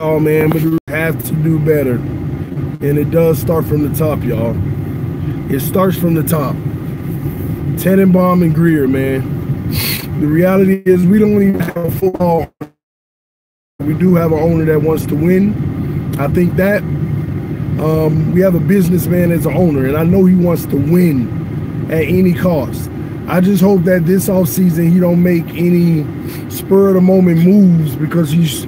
y'all, man, but we have to do better. And it does start from the top, y'all. It starts from the top. Tenenbaum and Greer, man. The reality is we don't even have a full. We do have an owner that wants to win. I think that we have a businessman as an owner, and I know he wants to win at any cost. I just hope that this offseason he don't make any spur of the moment moves because he's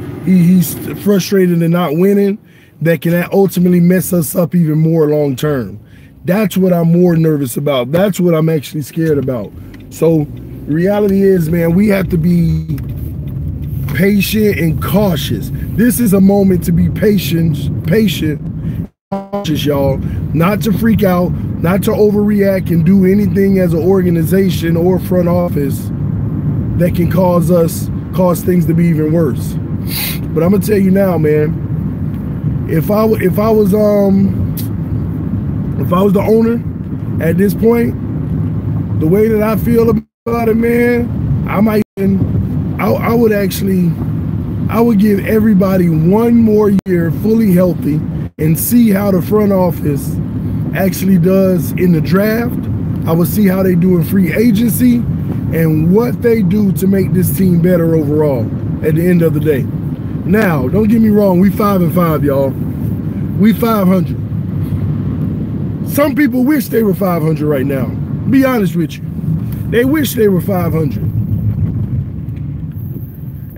frustrated and not winning that can ultimately mess us up even more long term. That's what I'm more nervous about. That's what I'm actually scared about. So the reality is, man, we have to be patient and cautious. This is a moment to be patient, cautious, y'all. Not to freak out, not to overreact and do anything as an organization or front office that can cause things to be even worse. But I'm gonna tell you now, man. If I was the owner at this point, the way that I feel about it, man, I would give everybody one more year fully healthy and see how the front office actually does in the draft. I would see how they do in free agency and what they do to make this team better overall at the end of the day. Now, don't get me wrong, we 5-5, y'all. We 500. Some people wish they were 500 right now. Be honest with you. They wish they were 500.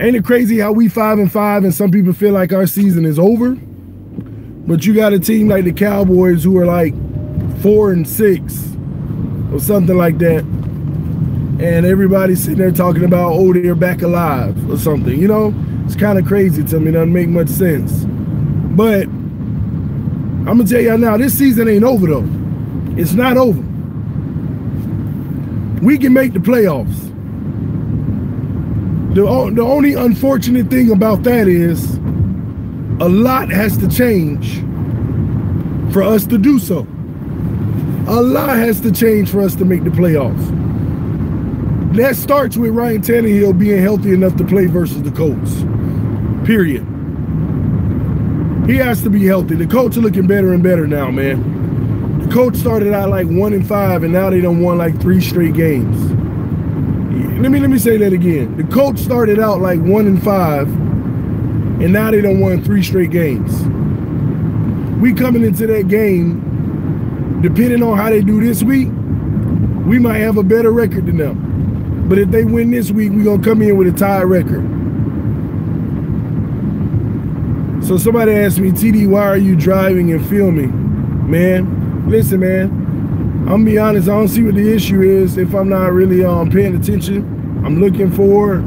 Ain't it crazy how we 5-5 and some people feel like our season is over? But you got a team like the Cowboys who are like 4-6 or something like that. And everybody's sitting there talking about, oh, they're back alive or something, you know? It's kind of crazy to me. It doesn't make much sense. But I'm going to tell y'all now, this season ain't over, though. It's not over. We can make the playoffs. The only unfortunate thing about that is a lot has to change for us to do so. A lot has to change for us to make the playoffs. That starts with Ryan Tannehill being healthy enough to play versus the Colts. Period. He has to be healthy. The Colts are looking better and better now, man. The Colts started out like 1-5, and now they done won like 3 straight games. Let me say that again. The Colts started out like 1-5, and now they done won 3 straight games. We coming into that game, depending on how they do this week, we might have a better record than them. But if they win this week, we're going to come in with a tied record. So somebody asked me, TD, why are you driving and filming? Man, listen, man, I'm going to be honest, I don't see what the issue is if I'm not really paying attention. I'm looking for,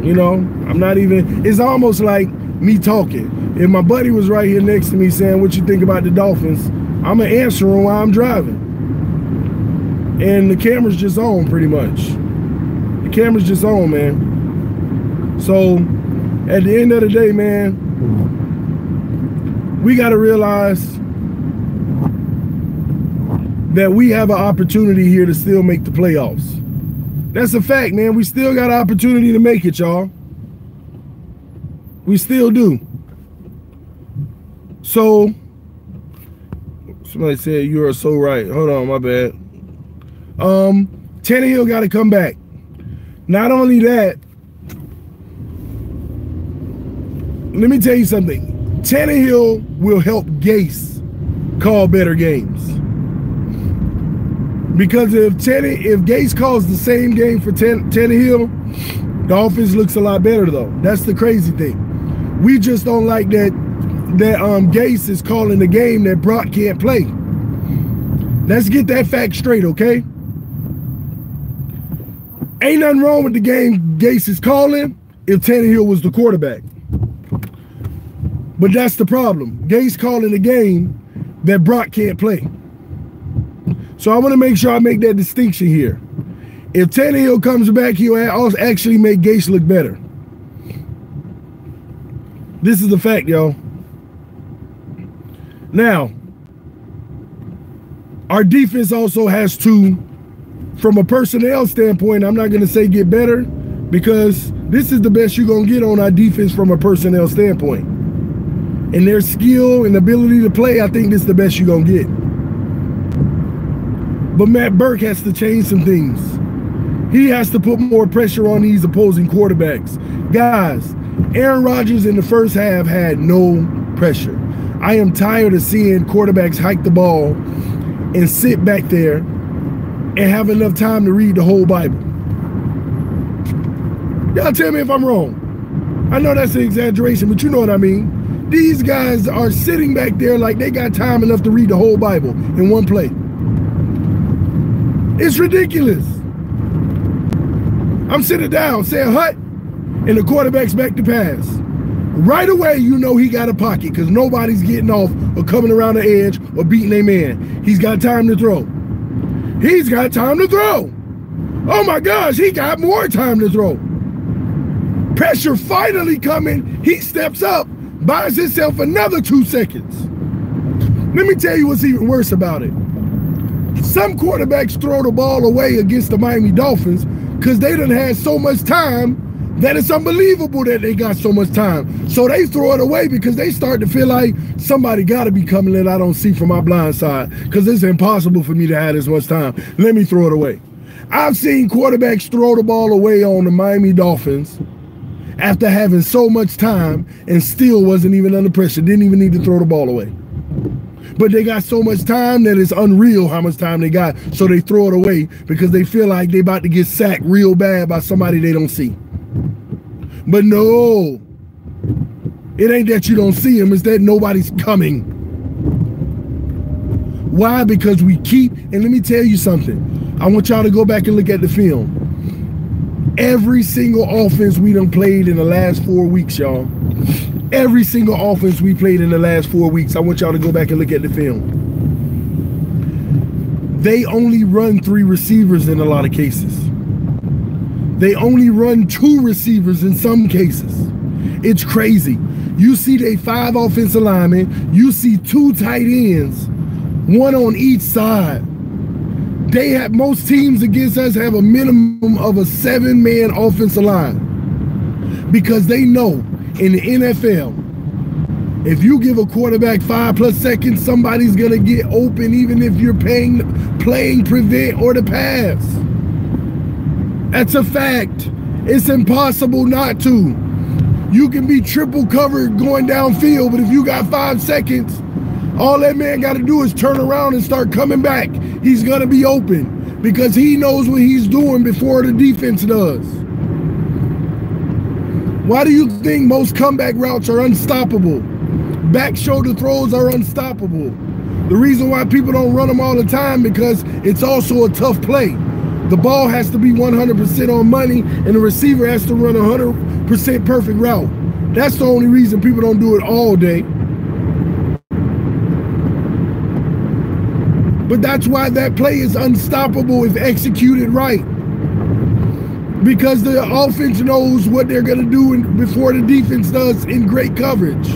you know, I'm not even, it's almost like me talking. If my buddy was right here next to me saying, what you think about the Dolphins, I'm going to answer him while I'm driving. And the camera's just on pretty much. The camera's just on, man. So at the end of the day, man, we got to realize that we have an opportunity here to still make the playoffs. That's a fact, man. We still got an opportunity to make it, y'all. We still do. So, somebody said you are so right. Hold on, my bad. Tannehill got to come back. Not only that, let me tell you something. Tannehill will help Gase call better games. Because if Gase calls the same game for Tannehill, the offense looks a lot better, though. That's the crazy thing. We just don't like that Gase is calling the game that Brock can't play. Let's get that fact straight, okay? Ain't nothing wrong with the game Gase is calling if Tannehill was the quarterback. But that's the problem. Gase calling a game that Brock can't play. So I want to make sure I make that distinction here. If Tannehill comes back, he'll also actually make Gase look better. This is the fact, y'all. Now, our defense also has to, from a personnel standpoint, I'm not going to say get better, because this is the best you're going to get on our defense from a personnel standpoint. and their skill and ability to play, I think this is the best you're going to get. But Matt Burke has to change some things. He has to put more pressure on these opposing quarterbacks. Guys, Aaron Rodgers in the first half had no pressure. I am tired of seeing quarterbacks hike the ball and sit back there and have enough time to read the whole Bible. Y'all tell me if I'm wrong. I know that's an exaggeration, but you know what I mean. These guys are sitting back there like they got time enough to read the whole Bible in one play. It's ridiculous. I'm sitting down saying hut, and the quarterback's back to pass. Right away, you know he got a pocket because nobody's getting off or coming around the edge or beating their man. He's got time to throw. He's got time to throw. Oh my gosh, he got more time to throw. Pressure finally coming. He steps up, buys himself another 2 seconds. Let me tell you what's even worse about it. Some quarterbacks throw the ball away against the Miami Dolphins because they done had so much time that it's unbelievable that they got so much time. So they throw it away because they start to feel like somebody got to be coming that I don't see from my blind side because it's impossible for me to have this much time. Let me throw it away. I've seen quarterbacks throw the ball away on the Miami Dolphins after having so much time and still wasn't even under pressure, didn't even need to throw the ball away. But they got so much time that it's unreal how much time they got, so they throw it away because they feel like they about to get sacked real bad by somebody they don't see. But no, it ain't that you don't see them, it's that nobody's coming. Why? Because we keep, and let me tell you something. I want y'all to go back and look at the film. Every single offense we done played in the last 4 weeks, y'all. Every single offense we played in the last 4 weeks, I want y'all to go back and look at the film. They only run 3 receivers in a lot of cases. They only run 2 receivers in some cases. It's crazy. You see they 5 offensive linemen, you see 2 tight ends, 1 on each side. They have, most teams against us have a minimum of a 7-man offensive line because they know in the NFL, if you give a quarterback 5+ seconds, somebody's gonna get open even if you're playing prevent or the pass. That's a fact. It's impossible not to. You can be triple covered going downfield, but if you got 5 seconds, all that man got to do is turn around and start coming back. He's going to be open because he knows what he's doing before the defense does. Why do you think most comeback routes are unstoppable? Back shoulder throws are unstoppable. The reason why people don't run them all the time because it's also a tough play. The ball has to be 100% on money and the receiver has to run a 100% perfect route. That's the only reason people don't do it all day. But that's why that play is unstoppable if executed right. Because the offense knows what they're going to do before the defense does in great coverage.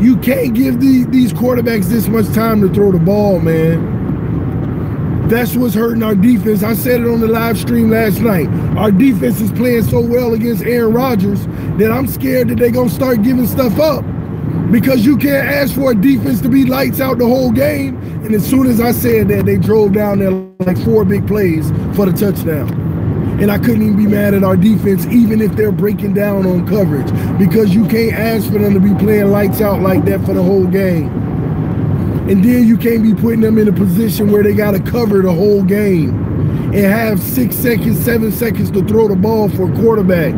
You can't give these quarterbacks this much time to throw the ball, man. That's what's hurting our defense. I said it on the live stream last night. Our defense is playing so well against Aaron Rodgers that I'm scared that they're going to start giving stuff up. Because you can't ask for a defense to be lights out the whole game. And as soon as I said that, they drove down there like 4 big plays for the touchdown. And I couldn't even be mad at our defense, even if they're breaking down on coverage. Because you can't ask for them to be playing lights out like that for the whole game. And then you can't be putting them in a position where they got to cover the whole game and have 6 seconds, 7 seconds to throw the ball for a quarterback.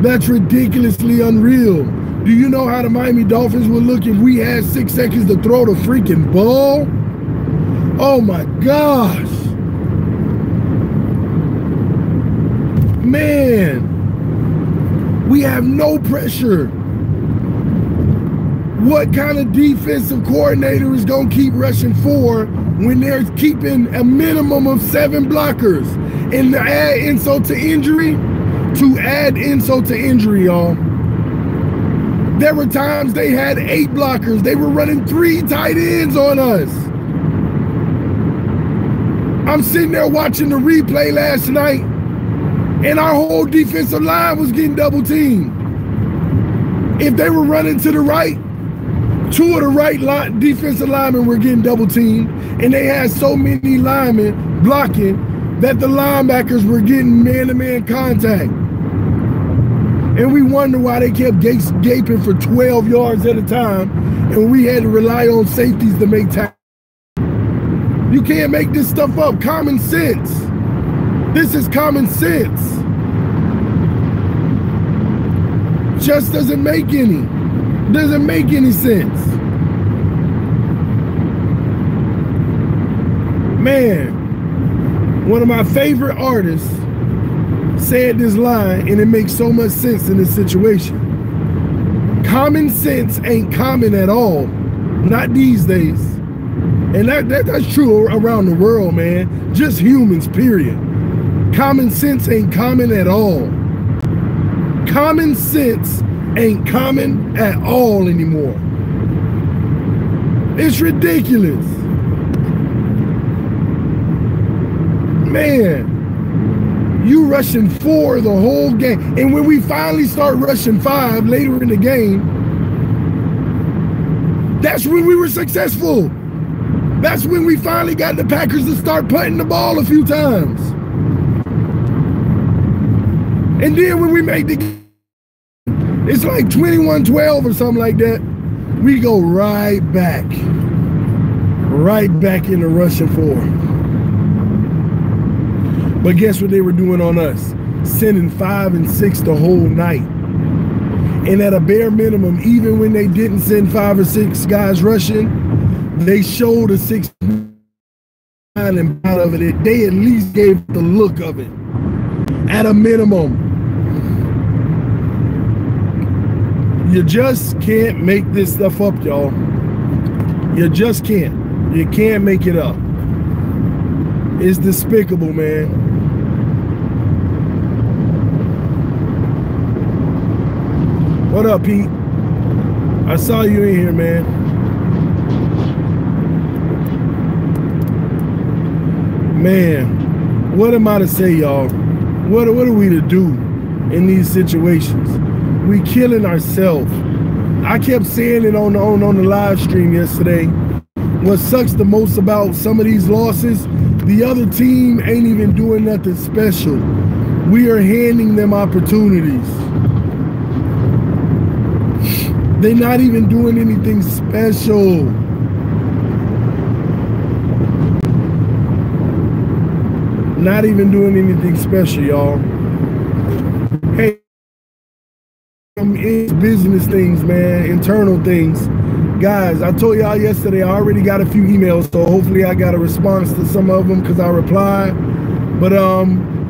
That's ridiculously unreal. Do you know how the Miami Dolphins would look if we had 6 seconds to throw the freaking ball? Oh my gosh. Man, we have no pressure. What kind of defensive coordinator is going to keep rushing 4 when they're keeping a minimum of 7 blockers? And to add insult to injury, y'all, there were times they had 8 blockers. They were running 3 tight ends on us. I'm sitting there watching the replay last night, And our whole defensive line was getting double teamed. If they were running to the right, two of the right defensive linemen were getting double teamed, and they had so many linemen blocking that the linebackers were getting man-to-man contact. And we wonder why they kept gaping for 12 yards at a time, and we had to rely on safeties to make tackles. You can't make this stuff up. Common sense. This is common sense. Just doesn't make any sense. Man, one of my favorite artists said this line, and it makes so much sense in this situation. Common sense ain't common at all, not these days. And that's true around the world, man. Just humans, period. Common sense ain't common at all. Common sense ain't common at all anymore. It's ridiculous. Man, you rushing 4 the whole game. And when we finally start rushing 5 later in the game, that's when we were successful. That's when we finally got the Packers to start putting the ball a few times. And then when we make the game, it's like 21-12 or something like that, we go right back into rushing 4. But guess what they were doing on us? Sending 5 and 6 the whole night. And at a bare minimum, even when they didn't send 5 or 6 guys rushing, they showed a 6 and out of it. They at least gave the look of it. At a minimum. You just can't make this stuff up, y'all. You just can't. You can't make it up. It's despicable, man. What up, Pete? I saw you in here, man. Man, what am I to say, y'all? What are we to do in these situations? We killing ourselves. I kept saying it on the live stream yesterday. What sucks the most about some of these losses, the other team ain't even doing nothing special. We are handing them opportunities. They're not even doing anything special. Not even doing anything special, y'all. Hey, it's business things, man, internal things. Guys, I told y'all yesterday I already got a few emails, so hopefully I got a response to some of them because I replied. But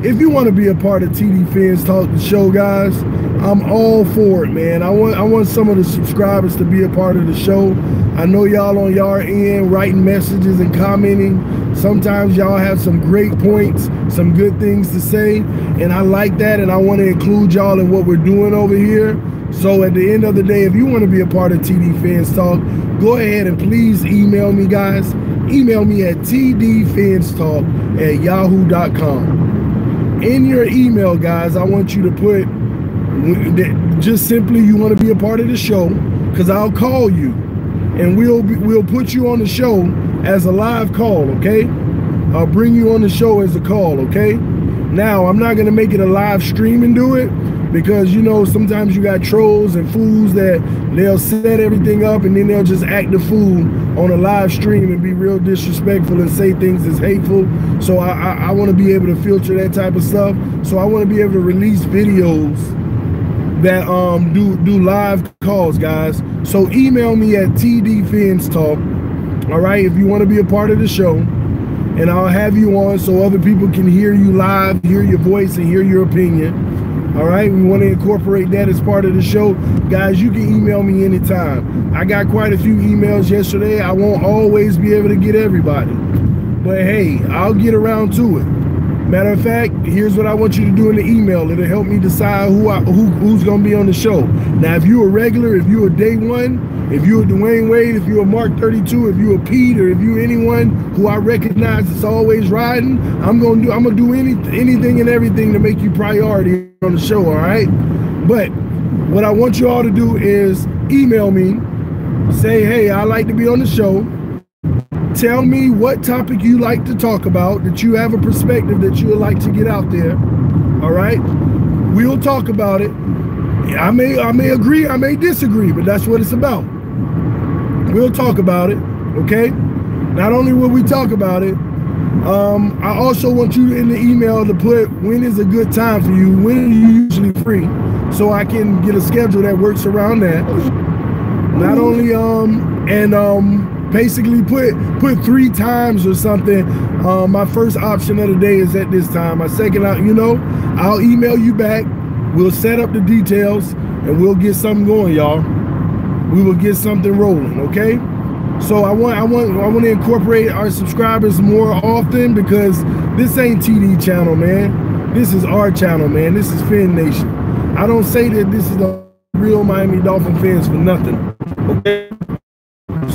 if you want to be a part of TD Fans Talk the show, guys, I'm all for it, man. I want some of the subscribers to be a part of the show. I know y'all on y'all end writing messages and commenting. Sometimes y'all have some great points, some good things to say, and I like that, and I want to include y'all in what we're doing over here. So at the end of the day, if you want to be a part of TD Fans Talk, go ahead and please email me, guys. Email me at tdfanstalk@yahoo.com. In your email, guys, I want you to put just simply you want to be a part of the show, because I'll call you and we'll put you on the show as a live call, okay? I'll bring you on the show as a call, okay? Now, I'm not going to make it a live stream and do it, because, you know, sometimes you got trolls and fools that they'll set everything up and then they'll just act the fool on a live stream and be real disrespectful and say things that's hateful. So I want to be able to filter that type of stuff. So I want to be able to release videos that do live calls, guys. So email me at tdfanstalk, all right, if you want to be a part of the show, and I'll have you on so other people can hear you live, hear your voice, and hear your opinion. All right, we want to incorporate that as part of the show. Guys, you can email me anytime. I got quite a few emails yesterday. I won't always be able to get everybody, but hey, I'll get around to it. Matter of fact, here's what I want you to do in the email. It'll help me decide who's going to be on the show. Now, if you're a regular, if you're a day one, if you're a Dwayne Wade, if you're a Mark 32, if you're a Pete, or if you're anyone who I recognize that's always riding, I'm gonna do anything and everything to make you priority on the show. All right. But what I want you all to do is email me, say, hey, I'd like to be on the show. Tell me what topic you like to talk about, that you have a perspective that you would like to get out there. All right. We'll talk about it. I may agree, I may disagree, but that's what it's about. We'll talk about it, okay? Not only will we talk about it, I also want you in the email to put when is a good time for you, when are you usually free, so I can get a schedule that works around that. Not only, basically put 3 times or something. My first option of the day is at this time. My second, I'll email you back. We'll set up the details and we'll get something going, y'all. We will get something rolling, okay? So I want to incorporate our subscribers more often, because this ain't TD channel, man. This is our channel, man. This is Fin Nation. I don't say that this is the real Miami Dolphin fans for nothing, okay?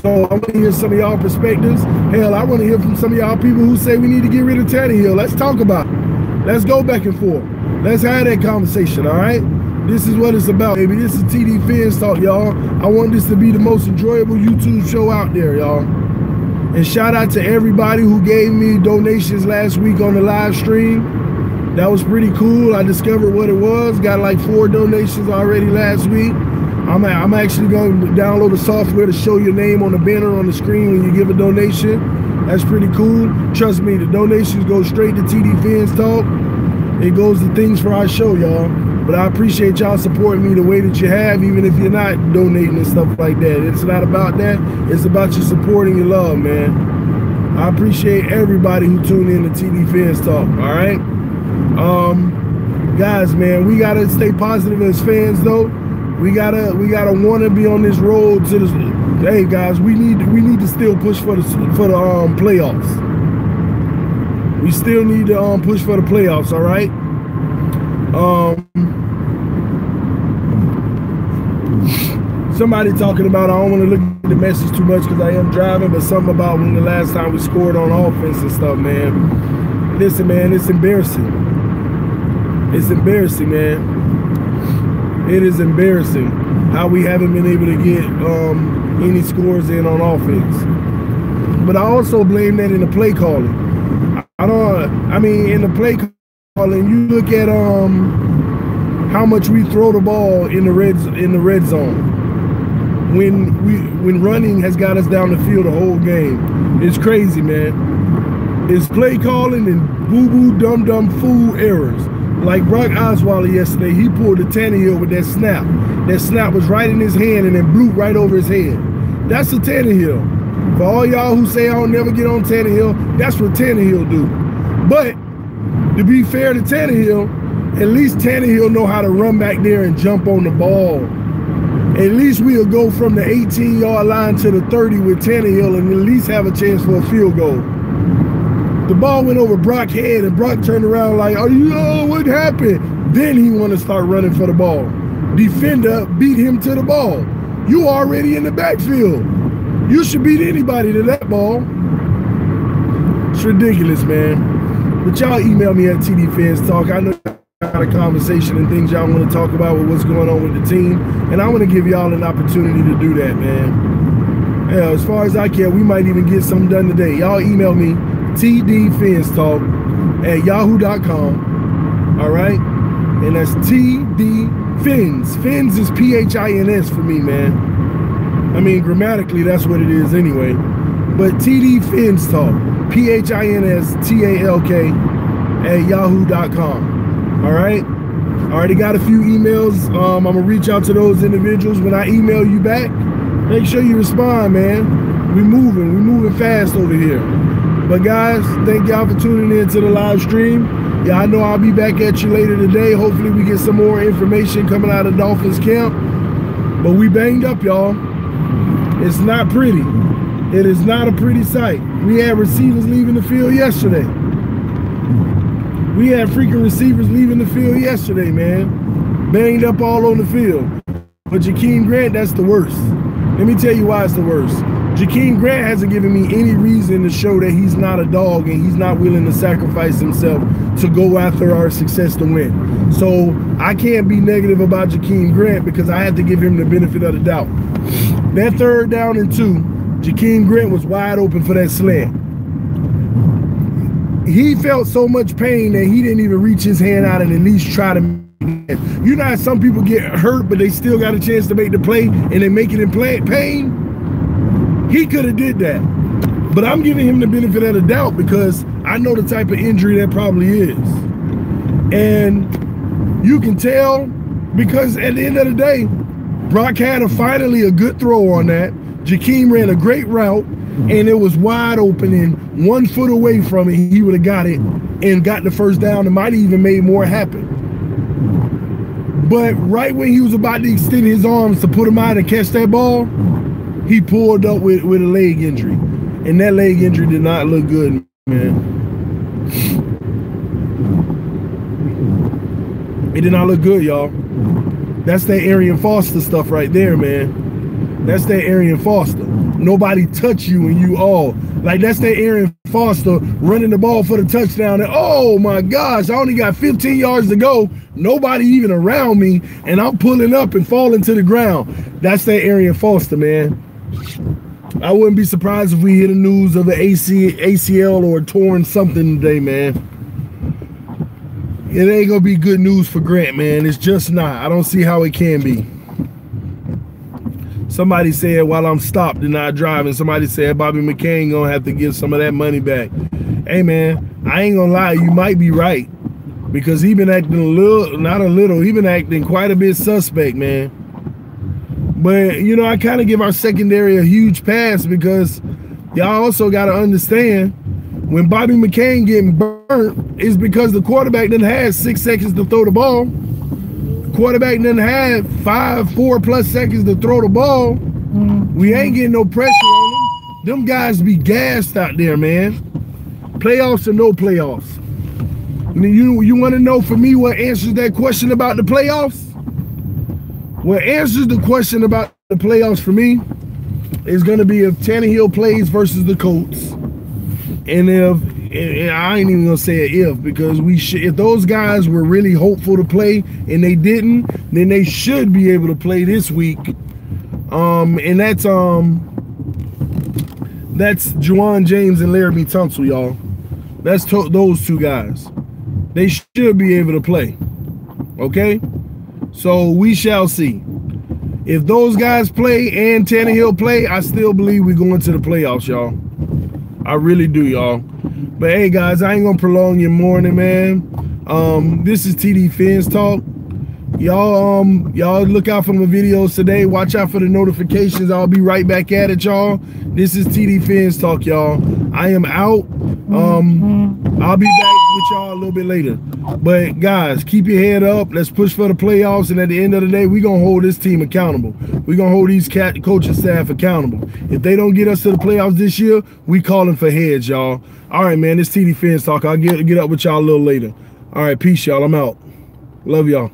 So I want to hear some of y'all perspectives. Hell, I want to hear from some of y'all people who say we need to get rid of Tannehill. Let's talk about it. Let's go back and forth. Let's have that conversation, all right? This is what it's about, baby. This is TD Fins Talk, y'all. I want this to be the most enjoyable YouTube show out there, y'all. And shout out to everybody who gave me donations last week on the live stream. That was pretty cool. I discovered what it was. Got like 4 donations already last week. I'm actually going to download the software to show your name on the banner on the screen when you give a donation. That's pretty cool. Trust me, the donations go straight to TD Fins Talk. It goes to things for our show, y'all. But I appreciate y'all supporting me the way that you have, even if you're not donating and stuff like that. It's not about that. It's about you supporting your love, man. I appreciate everybody who tuned in to TD Fins Talk, all right? Guys, man, we got to stay positive as fans, though. We gotta want to be on this road to this. Hey, guys, we need to still push for the playoffs. We still need to push for the playoffs, all right? Somebody talking about, I don't want to look at the message too much because I am driving, but something about when the last time we scored on offense and stuff, man. Listen, man, it's embarrassing. It's embarrassing, man. It is embarrassing how we haven't been able to get any scores in on offense. But I also blame that in the play calling. In the play calling, you look at how much we throw the ball in the red zone. When running has got us down the field the whole game. It's crazy, man. It's play calling and boo-boo, dumb fool errors. Like Brock Osweiler yesterday, he pulled the Tannehill with that snap. That snap was right in his hand and then blew right over his head. That's a Tannehill. For all y'all who say I don't never get on Tannehill, that's what Tannehill do. But to be fair to Tannehill, at least Tannehill know how to run back there and jump on the ball. At least we'll go from the 18-yard line to the 30 with Tannehill and at least have a chance for a field goal. The ball went over Brock's head and Brock turned around like, oh, what happened? Then he want to start running for the ball. Defender beat him to the ball. You already in the backfield. You should beat anybody to that ball. It's ridiculous, man. But y'all email me at TD Fins Talk. I know a conversation and things y'all want to talk about with what's going on with the team, and I want to give y'all an opportunity to do that, man. Yeah, as far as I care, we might even get something done today. Y'all email me tdfinstalk@yahoo.com, all right? And that's TD Fins. Fins is P-H-I-N-S for me, man. I mean, grammatically, that's what it is anyway. But TD Fins Talk, P-H-I-N-S-T-A-L-K @yahoo.com. All right. I already got a few emails. I'm gonna reach out to those individuals. When I email you back, make sure you respond, man. We're moving fast over here. But guys, thank y'all for tuning in to the live stream. Yeah, I know I'll be back at you later today. Hopefully we get some more information coming out of Dolphins camp. But we banged up, y'all. It's not pretty. It is not a pretty sight. We had receivers leaving the field yesterday. We had freaking receivers leaving the field yesterday, man. Banged up all on the field. But Jakeem Grant, that's the worst. Let me tell you why it's the worst. Jakeem Grant hasn't given me any reason to show that he's not a dog and he's not willing to sacrifice himself to go after our success to win. So I can't be negative about Jakeem Grant because I had to give him the benefit of the doubt. That 3rd down and 2, Jakeem Grant was wide open for that slant. He felt so much pain that he didn't even reach his hand out and at least try to. You know how some people get hurt, but they still got a chance to make the play and they make it in pain? He could have did that. But I'm giving him the benefit of the doubt because I know the type of injury that probably is. And you can tell because at the end of the day, Brock had finally a good throw on that. Jakeem ran a great route and it was wide open and 1 foot away from it, he would have got it and got the 1st down and might have even made more happen. But right when he was about to extend his arms to put him out and catch that ball, he pulled up with a leg injury. And that leg injury did not look good, man. It did not look good, y'all. That's that Arian Foster stuff right there, man. That's that Arian Foster. Nobody touch you and you all. Like, that's that Arian Foster running the ball for the touchdown. And, oh, my gosh, I only got 15 yards to go. Nobody even around me. And I'm pulling up and falling to the ground. That's that Arian Foster, man. I wouldn't be surprised if we hear the news of an ACL or a torn something today, man. It ain't going to be good news for Grant, man. It's just not. I don't see how it can be. Somebody said while I'm stopped and not driving, somebody said Bobby McCain gonna have to give some of that money back. Hey man, I ain't gonna lie, you might be right. Because he been acting he been acting quite a bit suspect, man. But you know, I kind of give our secondary a huge pass because y'all also gotta understand when Bobby McCain getting burnt, it's because the quarterback didn't have 6 seconds to throw the ball. Quarterback didn't have 4+ seconds to throw the ball. We ain't getting no pressure on them. Them guys be gassed out there, man. Playoffs or no playoffs. You want to know for me what answers that question about the playoffs? What answers the question about the playoffs for me is going to be if Tannehill plays versus the Colts. And I ain't even gonna say it if, because if those guys were really hopeful to play and they didn't, then they should be able to play this week. And that's Juwan James and Laramie Tunsil, y'all. That's those 2 guys. They should be able to play. Okay? So we shall see. If those guys play and Tannehill play, I still believe we're going to the playoffs, y'all. I really do, y'all. But hey, guys, I ain't gonna prolong your morning, man. This is TD Fins Talk. Y'all look out for my videos today. Watch out for the notifications. I'll be right back at it, y'all. This is TD Fins Talk, y'all. I am out. I'll be back with y'all a little bit later. But guys, keep your head up. Let's push for the playoffs. And at the end of the day, we're gonna hold this team accountable. We're gonna hold these coaching staff accountable. If they don't get us to the playoffs this year, we calling for heads, y'all. All right, man. This TD Fins Talk. I'll get up with y'all a little later. All right, peace, y'all. I'm out. Love y'all.